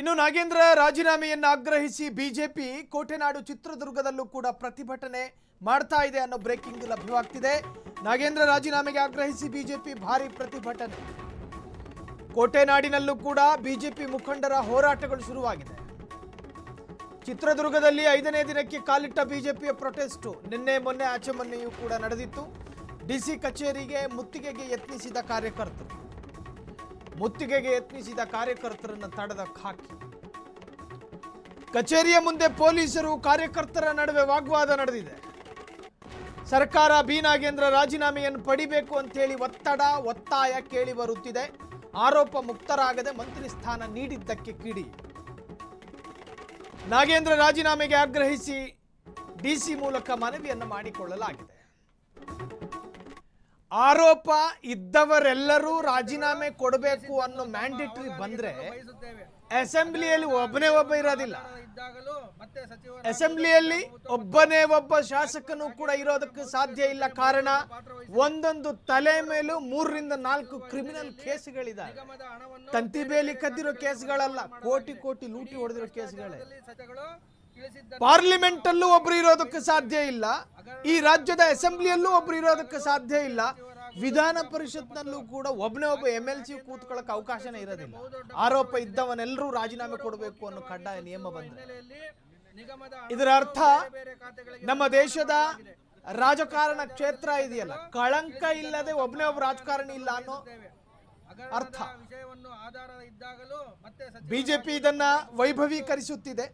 ಇನ್ನು ನಾಗೇಂದ್ರ ರಾಜೀನಾಮೆಯನ್ನು ಆಗ್ರಹಿಸಿ ಬಿಜೆಪಿ ಕೋಟೆನಾಡು ಚಿತ್ರದುರ್ಗದಲ್ಲೂ ಕೂಡ ಪ್ರತಿಭಟನೆ ಮಾಡ್ತಾ ಇದೆ ಅನ್ನೋ ಬ್ರೇಕಿಂಗ್ ಲಭ್ಯವಾಗ್ತಿದೆ. ನಾಗೇಂದ್ರ ರಾಜೀನಾಮೆಗೆ ಆಗ್ರಹಿಸಿ ಬಿಜೆಪಿ ಭಾರಿ ಪ್ರತಿಭಟನೆ. ಕೋಟೆನಾಡಿನಲ್ಲೂ ಕೂಡ ಬಿಜೆಪಿ ಮುಖಂಡರ ಹೋರಾಟಗಳು ಶುರುವಾಗಿದೆ. ಚಿತ್ರದುರ್ಗದಲ್ಲಿ 5ನೇ ದಿನಕ್ಕೆ ಕಾಲಿಟ್ಟ ಬಿಜೆಪಿಯ ಪ್ರೊಟೆಸ್ಟ್ ನಿನ್ನೆ ಮೊನ್ನೆ ಆಚೆ ಮೊನ್ನೆಯೂ ಕೂಡ ನಡೆದಿತ್ತು. ಡಿಸಿ ಕಚೇರಿಗೆ ಮುತ್ತಿಗೆಗೆ ಯತ್ನಿಸಿದ ಕಾರ್ಯಕರ್ತರನ್ನು ತಡೆದ ಖಾಕಿ. ಕಚೇರಿಯ ಮುಂದೆ ಪೊಲೀಸರು ಕಾರ್ಯಕರ್ತರ ನಡುವೆ ವಾಗ್ವಾದ ನಡೆದಿದೆ. ಸರ್ಕಾರ ಬಿ ನಾಗೇಂದ್ರ ರಾಜೀನಾಮೆಯನ್ನು ಪಡಿಬೇಕು ಅಂತೇಳಿ ಒತ್ತಾಯ ಕೇಳಿ ಬರುತ್ತಿದೆ. ಆರೋಪ ಮುಕ್ತರಾಗದೆ ಮಂತ್ರಿ ಸ್ಥಾನ ನೀಡಿದ್ದಕ್ಕೆ ಕಿಡಿ. ನಾಗೇಂದ್ರ ರಾಜೀನಾಮೆಗೆ ಆಗ್ರಹಿಸಿ ಡಿಸಿ ಮೂಲಕ ಮನವಿಯನ್ನು ಮಾಡಿಕೊಳ್ಳಲಾಗಿದೆ. ಆರೋಪ ಇದ್ದವರೆಲ್ಲರೂ ರಾಜೀನಾಮೆ ಕೊಡಬೇಕು ಅನ್ನೋ ಮ್ಯಾಂಡೇಟರಿ ಬಂದ್ರೆ ಅಸೆಂಬ್ಲಿಯಲ್ಲಿ ಒಬ್ಬನೇ ಒಬ್ಬ ಇರೋದಿಲ್ಲ. ಅಸೆಂಬ್ಲಿಯಲ್ಲಿ ಒಬ್ಬ ಶಾಸಕನು ಕೂಡ ಇರೋದಕ್ಕೆ ಸಾಧ್ಯ ಇಲ್ಲ. ಕಾರಣ ಒಂದೊಂದು ತಲೆ ಮೇಲೂ 3 ರಿಂದ 4 ಕ್ರಿಮಿನಲ್ ಕೇಸ್ಗಳಿದ್ದಾವೆ. ತಂತಿ ಬೇಲಿ ಕದ್ದಿರೋ ಕೇಸ್ಗಳಲ್ಲ, ಕೋಟಿ ಲೂಟಿ ಹೊಡೆದಿರೋ ಕೇಸ್ಗಳೇ. ಪಾರ್ಲಿಮೆಂಟ್ ಅಲ್ಲೂ ಒಬ್ರು ಇರೋದಕ್ಕೆ ಸಾಧ್ಯ ಇಲ್ಲ. ಈ ರಾಜ್ಯದ ಅಸೆಂಬ್ಲಿಯಲ್ಲೂ ಒಬ್ರು ಇರೋದಕ್ಕೆ ಸಾಧ್ಯ ಇಲ್ಲ. ವಿಧಾನ ಪರಿಷತ್ನಲ್ಲೂ ಕೂಡ ಒಬ್ಬನೇ ಒಬ್ಬ MLC ಕೂತ್ಕೊಳ್ಳೋಕೆ ಅವಕಾಶನೇ ಇರೋದಿಲ್ಲ. ಆರೋಪ ಇದ್ದವನೆಲ್ಲರೂ ರಾಜೀನಾಮೆ ಕೊಡಬೇಕು ಅನ್ನೋ ಕಡ್ಡಾಯ ನಿಯಮ ಬಂದ್ರೆ ಇದರ ಅರ್ಥ ನಮ್ಮ ದೇಶದ ರಾಜಕಾರಣ ಕ್ಷೇತ್ರ ಇದೆಯಲ್ಲ, ಕಳಂಕ ಇಲ್ಲದೆ ಒಬ್ಬನೇ ಒಬ್ಬ ರಾಜಕಾರಣಿ ಇಲ್ಲ ಅನ್ನೋ ಅರ್ಥ. ಬಿಜೆಪಿ ಇದನ್ನ ವೈಭವೀಕರಿಸುತ್ತಿದೆ.